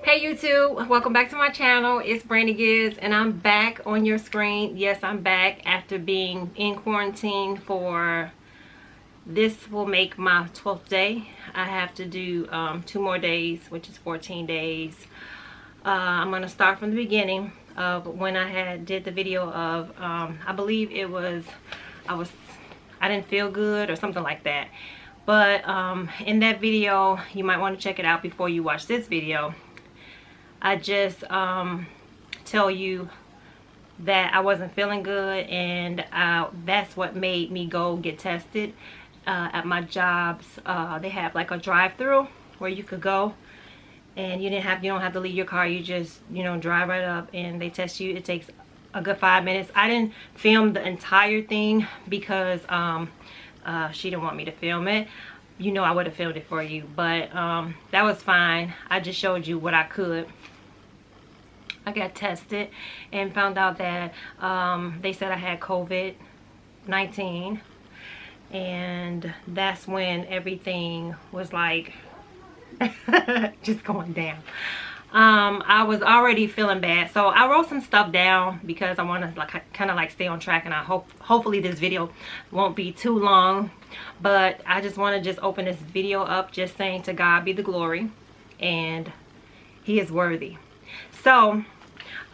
Hey YouTube, welcome back to my channel. It's Brandy Gibbs and I'm back on your screen. Yes, I'm back after being in quarantine for, this will make my 12th day. I have to do 2 more days, which is 14 days. I'm going to start from the beginning of when I did the video of, I believe it was, I didn't feel good or something like that. But in that video, you might want to check it out before you watch this video. I just tell you that I wasn't feeling good, and that's what made me go get tested at my jobs. They have like a drive-through where you could go, and you don't have to leave your car. You just drive right up and they test you. It takes a good 5 minutes. I didn't film the entire thing because she didn't want me to film it. I would have filmed it for you, but that was fine. I just showed you what I could. I got tested and found out that they said I had COVID-19, and that's when everything was like just going down. I was already feeling bad, so I wrote some stuff down because I want to kind of stay on track, and I hopefully this video won't be too long. But I just want to open this video up just saying to God be the glory, and he is worthy. So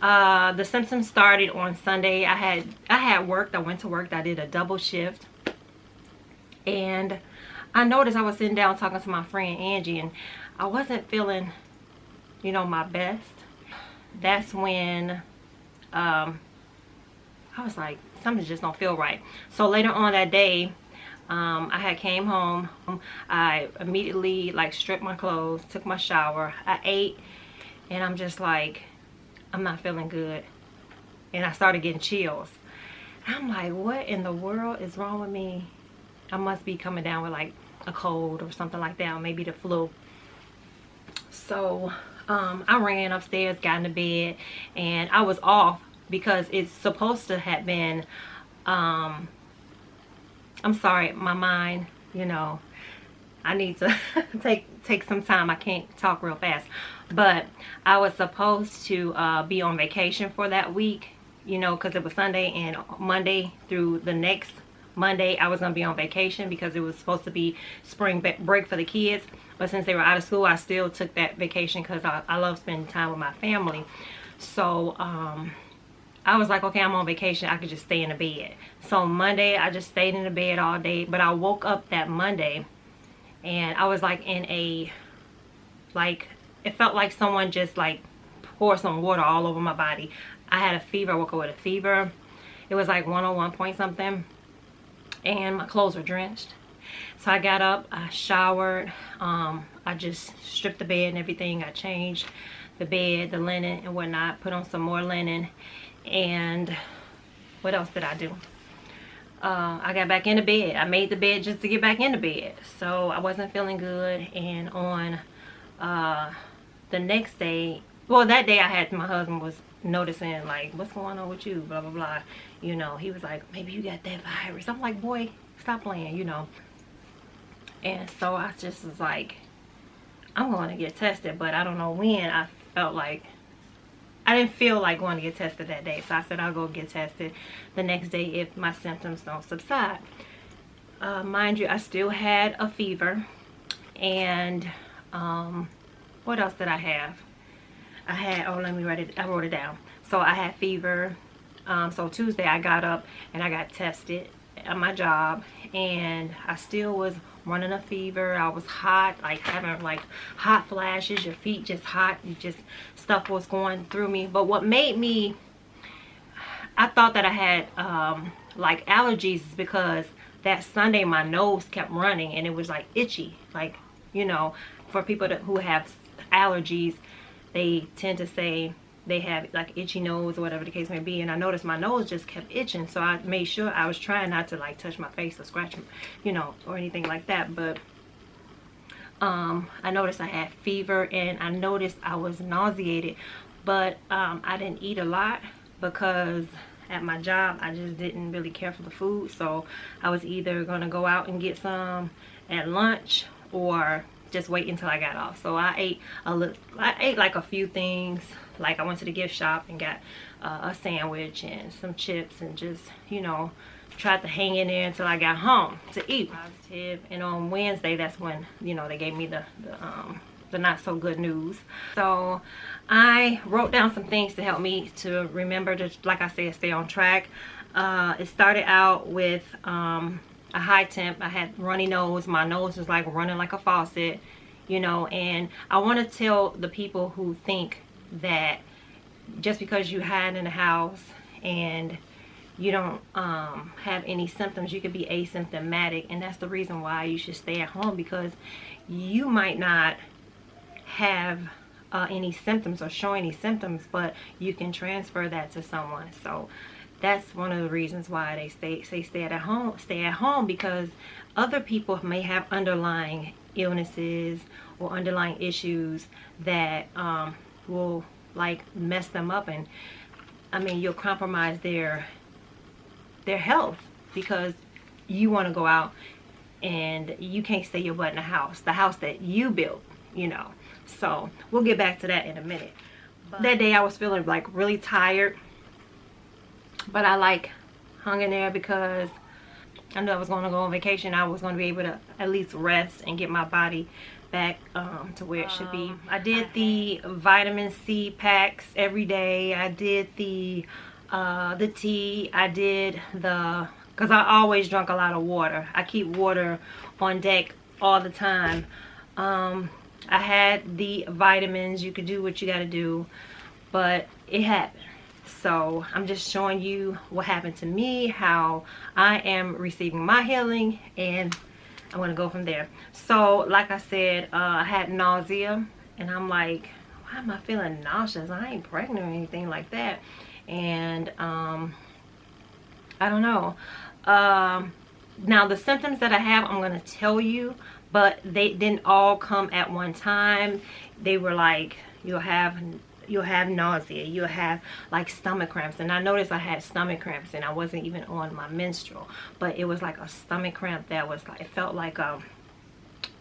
the symptoms started on Sunday. I had worked. I went to work. I did a double shift, and I noticed I was sitting down talking to my friend Angie, and I wasn't feeling my best. That's when I was like, something just don't feel right. So later on that day, I had came home. I immediately stripped my clothes, took my shower, I ate, and I'm just like, I'm not feeling good. And I started getting chills. I'm like, what in the world is wrong with me? I must be coming down with like a cold or something like that, or maybe the flu. So I ran upstairs, got in the bed, and I was off because it's supposed to have been I'm sorry, my mind, I need to take some time. I can't talk real fast. But I was supposed to be on vacation for that week, because it was Sunday, and Monday through the next Monday I was going to be on vacation because it was supposed to be spring break for the kids. But since they were out of school, I still took that vacation because I love spending time with my family. So I was like, okay, I'm on vacation, I could just stay in the bed. So Monday I just stayed in the bed all day. But I woke up that Monday and I was like in a, it felt like someone just poured some water all over my body. I had a fever. I woke up with a fever. It was like 101 point something, and my clothes were drenched. So I got up, I showered, I just stripped the bed and everything. I changed the bed, the linen and whatnot, put on some more linen, and what else did I do? I got back in the bed. I made the bed just to get back in the bed. So I wasn't feeling good, and on the next day, well, that day my husband was noticing like, what's going on with you, blah blah blah. He was like, maybe you got that virus. I'm like, boy, stop playing, And so I just was like, I'm going to get tested, but I don't know when. I felt like I didn't feel like going to get tested that day. So I said I'll go get tested the next day if my symptoms don't subside. Mind you, I still had a fever. And what else did I have? I had, oh, let me write it. I wrote it down. So I had fever. So Tuesday I got up and I got tested at my job, and I still was running a fever. I was hot, having hot flashes, your feet just hot, stuff was going through me. But what made me, I thought that I had allergies, because that Sunday my nose kept running and it was itchy. For people who have allergies, they tend to say they have itchy nose or whatever the case may be, and I noticed my nose just kept itching. So I made sure I was trying not to touch my face or scratch, or anything like that. But I noticed I had fever, and I noticed I was nauseated. But I didn't eat a lot because at my job I just didn't really care for the food. So I was either gonna go out and get some at lunch or just wait until I got off. So I ate like a few things. Like I went to the gift shop and got a sandwich and some chips, and just, you know, tried to hang in there until I got home to eat. Positive. And on Wednesday, that's when, you know, they gave me the not so good news. So I wrote down some things to help me to remember to, like I said, stay on track. It started out with a high temp. I had runny nose. My nose was like running like a faucet, you know. And I want to tell the people who think that just because you hide in the house and you don't have any symptoms, you could be asymptomatic. And that's the reason why you should stay at home, because you might not have any symptoms or show any symptoms, but you can transfer that to someone. So that's one of the reasons why they say stay at home, because other people may have underlying illnesses or underlying issues that will like mess them up, and I mean, you'll compromise their health because you want to go out and you can't stay your butt in the house that you built, you know. So we'll get back to that in a minute. But that day I was feeling like really tired, but I like hung in there because I knew I was going to go on vacation. I was going to be able to at least rest and get my body back to where it should be. I did the vitamin C packs every day. I did the tea. I did because I always drink a lot of water. I keep water on deck all the time. I had the vitamins. You could do what you got to do, but it happened. So I'm just showing you what happened to me, how I am receiving my healing, and I'm gonna go from there. So like I said, I had nausea, and I'm like, why am I feeling nauseous? I ain't pregnant or anything like that. And I don't know. Now the symptoms that I have, I'm gonna tell you, but they didn't all come at one time. They were like, you'll have nausea, you'll have like stomach cramps. And I noticed I had stomach cramps, and I wasn't even on my menstrual, but it was like a stomach cramp that was like, it felt like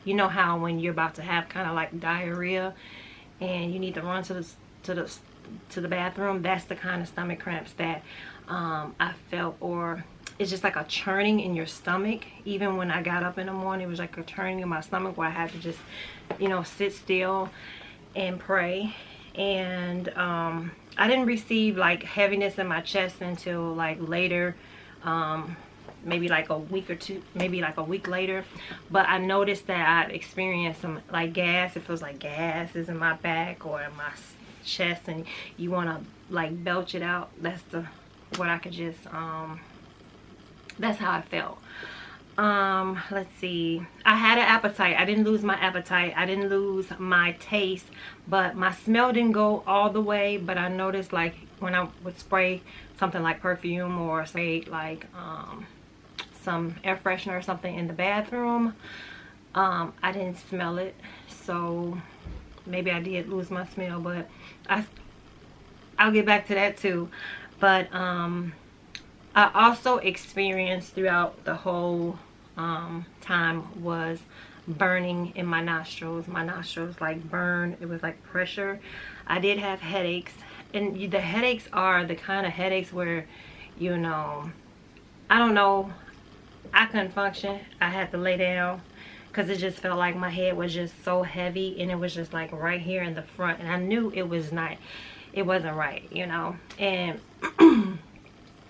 you know how when you're about to have kind of like diarrhea and you need to run to the bathroom? That's the kind of stomach cramps that I felt. Or it's just like a churning in your stomach. Even when I got up in the morning, it was like a churning in my stomach where I had to just, you know, sit still and pray. And I didn't receive like heaviness in my chest until like later, maybe like a week or two, maybe like a week later. But I noticed that I'd experienced some like gas. It feels like gas is in my back or in my chest, and you want to like belch it out. That's what I could just that's how I felt. Let's see, I had an appetite. I didn't lose my appetite, I didn't lose my taste, but my smell didn't go all the way. But I noticed like when I would spray something like perfume or say like some air freshener or something in the bathroom, I didn't smell it. So maybe I did lose my smell, but I'll get back to that too. But I also experienced throughout the whole time was burning in my nostrils. My nostrils like burned. It was like pressure. I did have headaches, and the headaches are the kind of headaches where, you know, I don't know, I couldn't function. I had to lay down because it just felt like my head was just so heavy, and it was just like right here in the front, and I knew it wasn't right, you know. And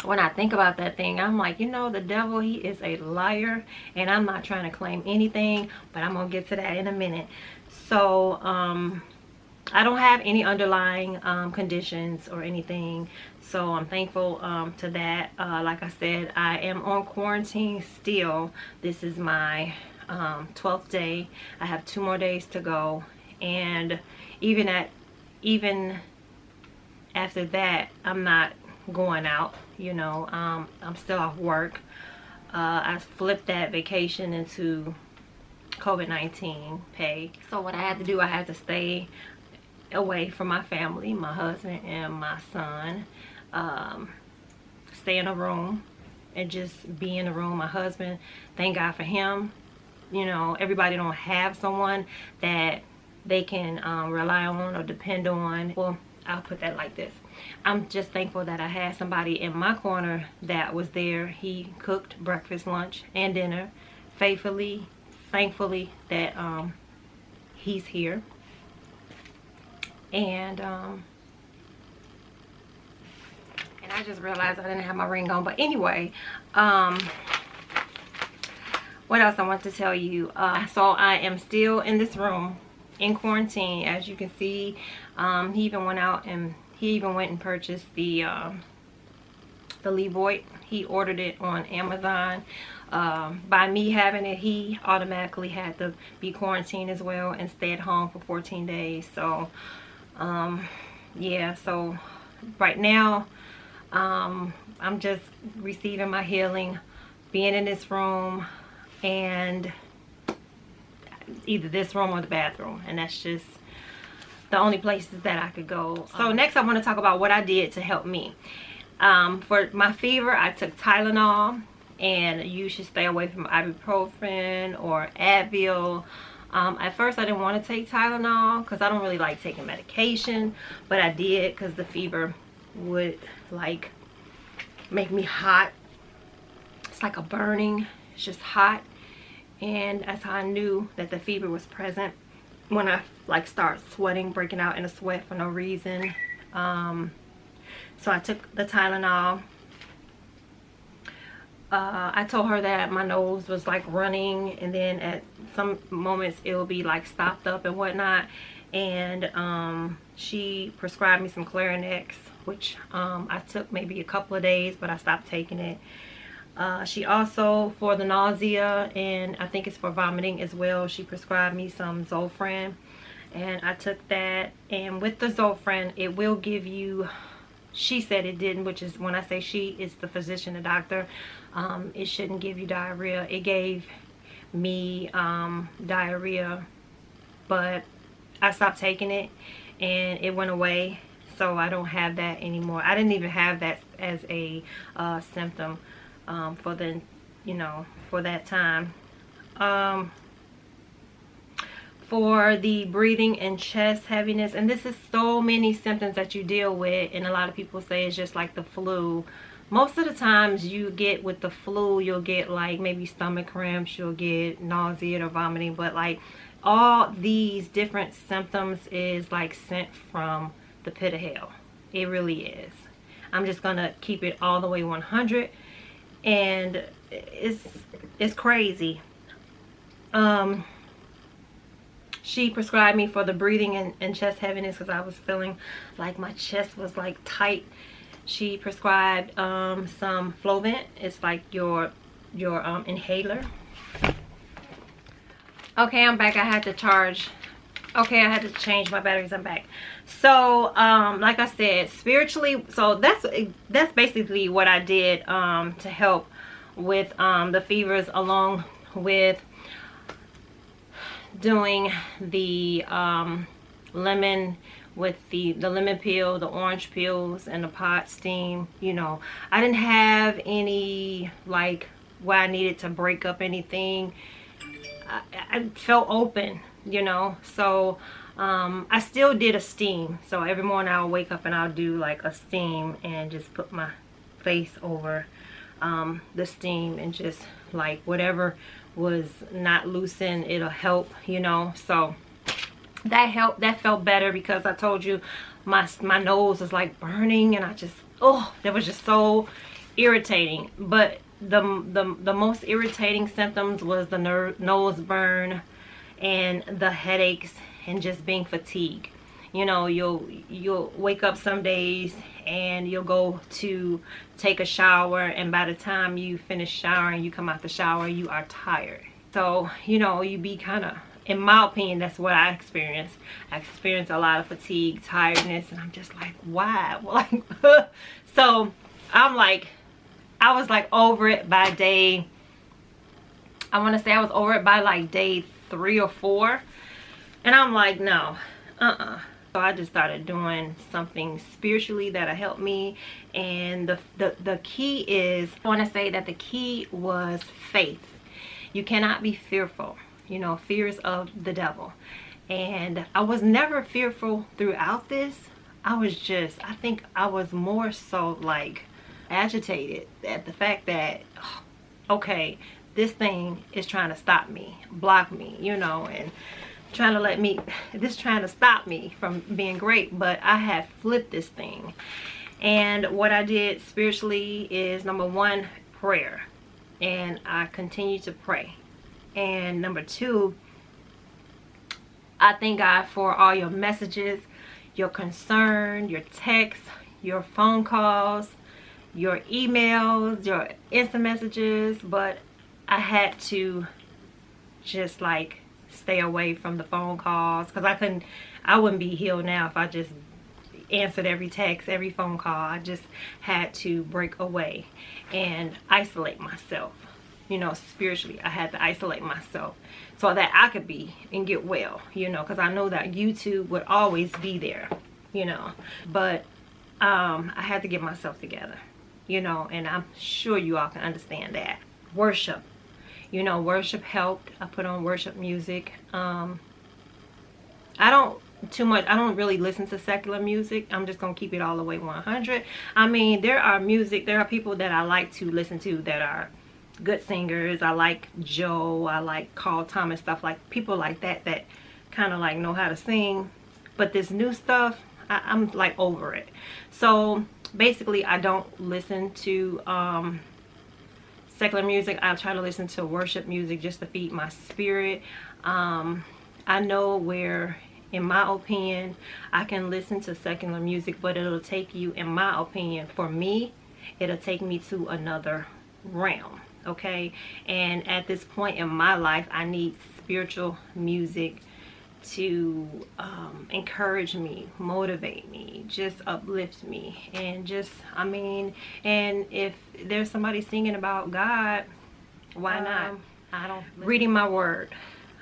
when I think about that thing, I'm like, you know, the devil, he is a liar, and I'm not trying to claim anything, but I'm gonna get to that in a minute. So I don't have any underlying conditions or anything, so I'm thankful to that. Like I said, I am on quarantine still. This is my 12th day. I have 2 more days to go, and even after that, I'm not going out, you know. I'm still off work. I flipped that vacation into COVID-19 pay. So what I had to do, I had to stay away from my family, my husband and my son. Stay in a room and just be in a room. My husband, thank God for him, you know, everybody don't have someone that they can rely on or depend on. Well, I'll put that like this. I'm just thankful that I had somebody in my corner that was there. He cooked breakfast, lunch, and dinner faithfully, thankfully that he's here. And I just realized I didn't have my ring on. But anyway, what else I want to tell you? So I am still in this room in quarantine. As you can see, he even went out and purchased the Levoit. He ordered it on Amazon. By me having it, he automatically had to be quarantined as well and stay at home for 14 days. So yeah, so right now I'm just receiving my healing, being in this room, and either this room or the bathroom, and that's just the only places that I could go. So next I want to talk about what I did to help me. For my fever, I took Tylenol, and you should stay away from ibuprofen or Advil. At first I didn't want to take Tylenol because I don't really like taking medication, but I did because the fever would like make me hot. It's like a burning, it's just hot, and that's how I knew that the fever was present, when I like start sweating, breaking out in a sweat for no reason. So I took the Tylenol. I told her that my nose was like running, and then at some moments it will be like stopped up and whatnot, and she prescribed me some Clarinex, which I took maybe a couple of days, but I stopped taking it. She also, for the nausea, and I think it's for vomiting as well, she prescribed me some Zofran, and I took that. And with the Zofran, it will give you, she said it didn't, which is, when I say she, it's the physician, the doctor, it shouldn't give you diarrhea. It gave me diarrhea, but I stopped taking it and it went away, so I don't have that anymore. I didn't even have that as a symptom for the, you know, for that time. For the breathing and chest heaviness, and this is so many symptoms that you deal with, and a lot of people say it's just like the flu. Most of the times you get with the flu, you'll get like maybe stomach cramps, you'll get nausea or vomiting, but like all these different symptoms is like sent from the pit of hell. It really is. I'm just gonna keep it all the way 100, and it's crazy. She prescribed me for the breathing and chest heaviness because I was feeling like my chest was like tight. She prescribed some Flovent. It's like your inhaler. Okay, I'm back. I had to charge. Okay, I had to change my batteries. I'm back. So like I said, spiritually, so that's basically what I did to help with the fevers, along with doing the lemon, with the lemon peel, the orange peels, and the pot steam. You know, I didn't have any like where I needed to break up anything. I felt open, you know, so I still did a steam. So every morning I'll wake up and I'll do like a steam and just put my face over the steam, and just like whatever was not loosened, it'll help, you know. So that helped. That felt better, because I told you my nose was like burning, and I just, oh, that was just so irritating. But the most irritating symptoms was the nose burn and the headaches and just being fatigued. You know, you'll wake up some days and you'll go to take a shower, and by the time you finish showering, you come out the shower, you are tired. So, you know, you be kind of, in my opinion, that's what I experienced. I experienced a lot of fatigue, tiredness, and I'm just like, why? Like, so I'm like, I was like over it by day, I want to say I was over it by like day 3 or 4, and I'm like, no, So I just started doing something spiritually that'll help me. And the key is, I want to say that the key was faith. You cannot be fearful. You know, fears of the devil. And I was never fearful throughout this. I think I was more so like agitated at the fact that, okay, this thing is trying to stop me, block me, you know, and trying to stop me from being great. But I have flipped this thing. And what I did spiritually is, number one, prayer. And I continue to pray. And number two, I thank God for all your messages, your concern, your texts, your phone calls, your emails, your instant messages. But I had to just like stay away from the phone calls, because I wouldn't be healed now if I just answered every text, every phone call. I just had to break away and isolate myself. You know, spiritually, I had to isolate myself so that I could be and get well, you know, because I know that YouTube would always be there, you know. But I had to get myself together, you know, and I'm sure you all can understand that. Worship, you know, worship helped. I put on worship music. I don't really listen to secular music. I'm just gonna keep it all the way 100. I mean, there are people that I like to listen to that are good singers. I like Joe, I like Carl Thomas, stuff like people like that kind of like know how to sing. But this new stuff, I'm like over it. So basically, I don't listen to secular music. I try to listen to worship music just to feed my spirit. I know where, in my opinion, I can listen to secular music, but it'll take you, in my opinion, for me, it'll take me to another realm. Okay, and at this point in my life, I need spiritual music to encourage me, motivate me, just uplift me, and just, I mean, and if there's somebody singing about God, why not? I don't reading my word.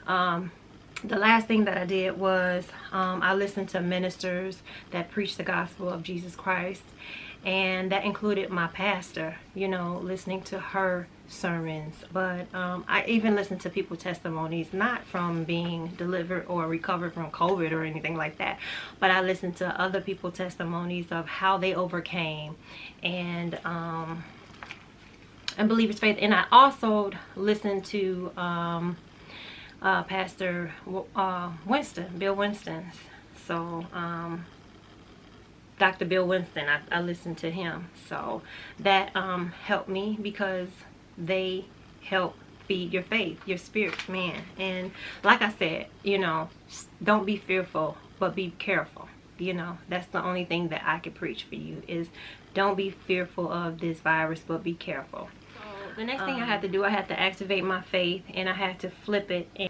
The last thing that I did was I listened to ministers that preach the gospel of Jesus Christ, and that included my pastor, you know, listening to her sermons. But I even listened to people's testimonies, not from being delivered or recovered from COVID or anything like that, but I listened to other people's testimonies of how they overcame and believers' faith. And I also listened to Pastor Winston, Bill Winston's. So Dr. Bill Winston, I listened to him. So that helped me, because they help feed your faith, your spirit, man. And like I said, you know, don't be fearful, but be careful. You know, that's the only thing that I could preach for you, is don't be fearful of this virus, but be careful. So the next thing I had to do, I had to activate my faith, and I had to flip it. And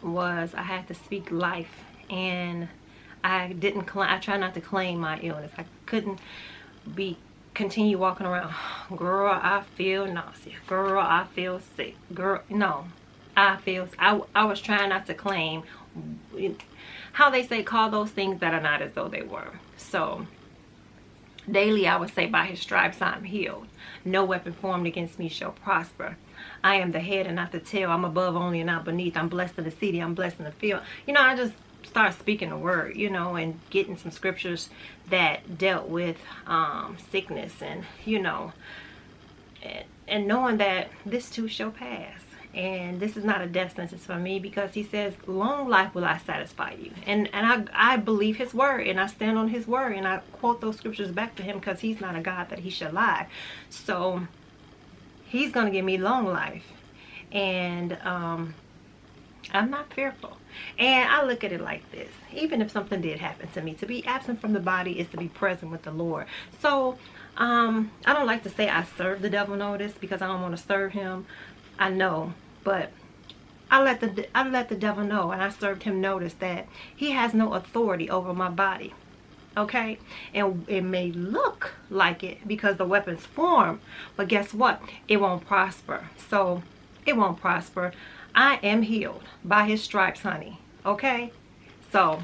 I had to speak life, and I try not to claim my illness. I couldn't continue walking around, girl, I feel nauseous, girl, I feel sick, girl, no, I was trying not to claim, how they say, call those things that are not as though they were. So daily I would say, by his stripes I'm healed. No weapon formed against me shall prosper. I am the head and not the tail. I'm above only and not beneath. I'm blessed in the city, I'm blessed in the field. You know, I just start speaking the word, you know, and getting some scriptures that dealt with sickness, and you know, and knowing that this too shall pass, and this is not a death sentence for me, because he says, long life will I satisfy you. And I believe his word, and I stand on his word, and I quote those scriptures back to him, because he's not a God that he shall lie. So he's gonna give me long life, and I'm not fearful. And I look at it like this: even if something did happen to me, to be absent from the body is to be present with the Lord. So I don't like to say I serve the devil notice, because I don't want to serve him. I know, but I let the devil know, and I served him notice that he has no authority over my body. Okay, and it may look like it because the weapons form, but guess what? It won't prosper. So it won't prosper. I am healed by his stripes, honey. Okay, so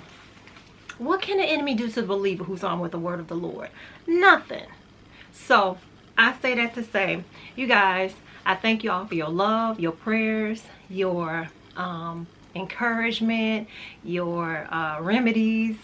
what can the enemy do to the believer who's armed with the word of the Lord? Nothing. So I say that to say, you guys, I thank you all for your love, your prayers, your encouragement, your remedies.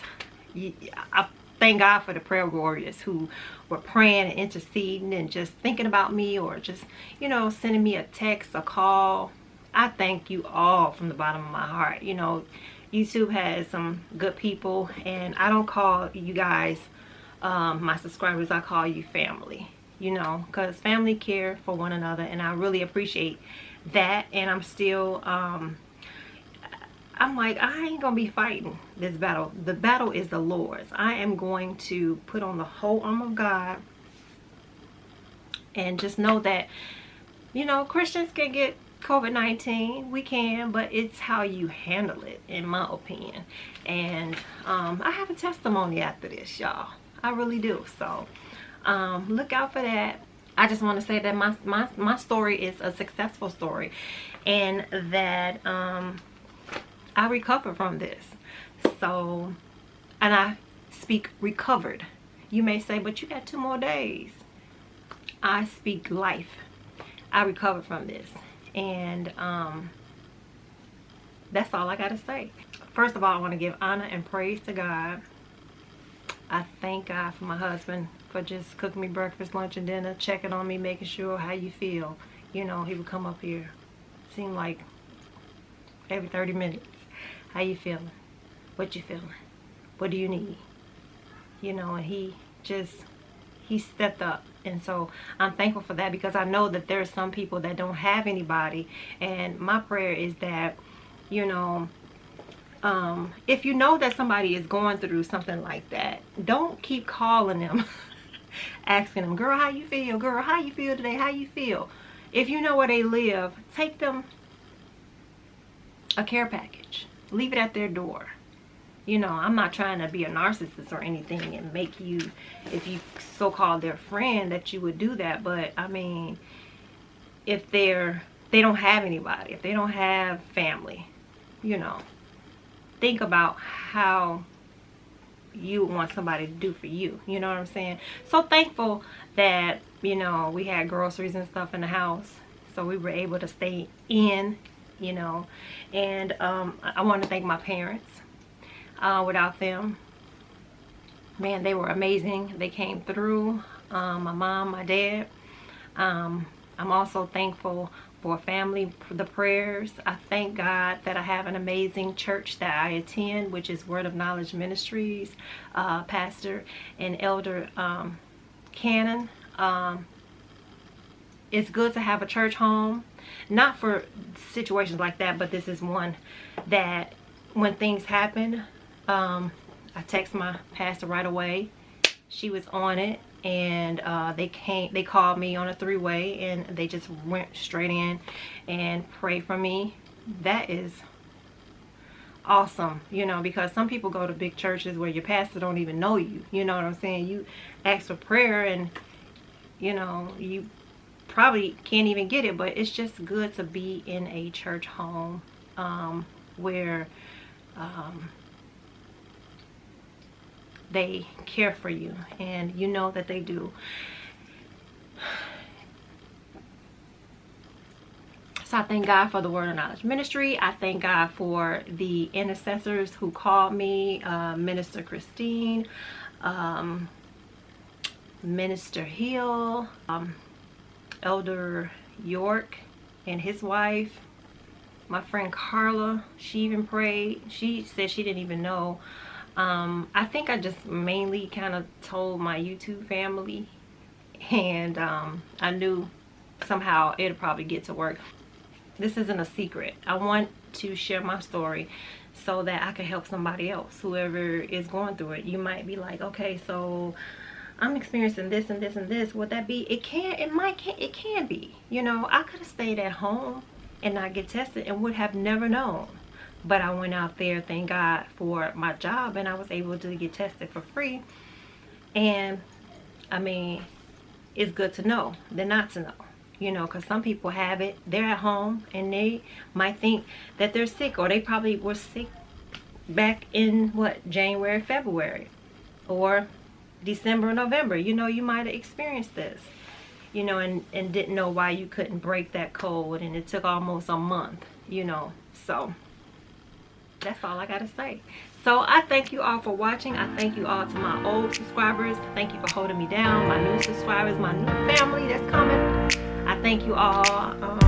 I thank God for the prayer warriors who were praying and interceding and just thinking about me, or just, you know, sending me a text, a call. I thank you all from the bottom of my heart. You know, YouTube has some good people, and I don't call you guys my subscribers, I call you family, you know, because family care for one another, and I really appreciate that. And I'm still I'm like, I ain't gonna be fighting this battle. The battle is the Lord's. I am going to put on the whole armor of God, and just know that, you know, Christians can get COVID-19. We can, but it's how you handle it, in my opinion. And I have a testimony after this, y'all. I really do. So look out for that. I just want to say that my story is a successful story, and that I recovered from this. So, and I speak recovered. You may say, but you got 2 more days. I speak life. I recovered from this. And that's all I got to say. First of all, I want to give honor and praise to God. I thank God for my husband for just cooking me breakfast, lunch, and dinner, checking on me, making sure how you feel. You know, he would come up here, seemed like every 30 minutes. How you feeling? What you feeling? What do you need? You know, and he stepped up. And so I'm thankful for that, because I know that there are some people that don't have anybody. And my prayer is that, you know, if you know that somebody is going through something like that, don't keep calling them asking them, girl, how you feel? Girl, how you feel today? How you feel? If you know where they live, take them a care package. Leave it at their door. You know, I'm not trying to be a narcissist or anything and make you, if you so-called their friend, that you would do that. But I mean, if they don't have anybody, if they don't have family, you know, think about how you want somebody to do for you. You know what I'm saying? So thankful that, you know, we had groceries and stuff in the house, so we were able to stay in, you know. And I want to thank my parents. Without them, man, they were amazing. They came through. My mom, my dad. I'm also thankful for family, for the prayers. I thank God that I have an amazing church that I attend, which is Word of Knowledge Ministries, Pastor and Elder Cannon. It's good to have a church home, not for situations like that, but this is one that when things happen, I text my pastor right away. She was on it, and they called me on a 3-way, and they just went straight in and prayed for me. That is awesome, you know, because some people go to big churches where your pastor don't even know you. You know what I'm saying? You ask for prayer, and you know, you probably can't even get it. But it's just good to be in a church home where they care for you, and you know that they do. So I thank God for the Word of Knowledge Ministry. I thank God for the intercessors who called me, Minister Christine, Minister Hill, Elder York and his wife, my friend Carla. She even prayed. She said she didn't even know. I think I just mainly kind of told my YouTube family, and I knew somehow it'll probably get to work. This isn't a secret. I want to share my story so that I can help somebody else, whoever is going through it. You might be like, okay, so I'm experiencing this and this and this. Would that be? It can be. You know, I could have stayed at home and not get tested and would have never known. But I went out there, thank God for my job, and I was able to get tested for free. And I mean, it's good to know than not to know, you know, because some people have it, they're at home, and they might think that they're sick, or they probably were sick back in what, January, February, or December, November. You know, you might have experienced this. you know, and didn't know why you couldn't break that code, and it took almost a month, you know. So that's all I gotta say. So I thank you all for watching. I thank you all to my old subscribers. Thank you for holding me down. My new subscribers, my new family that's coming, I thank you all.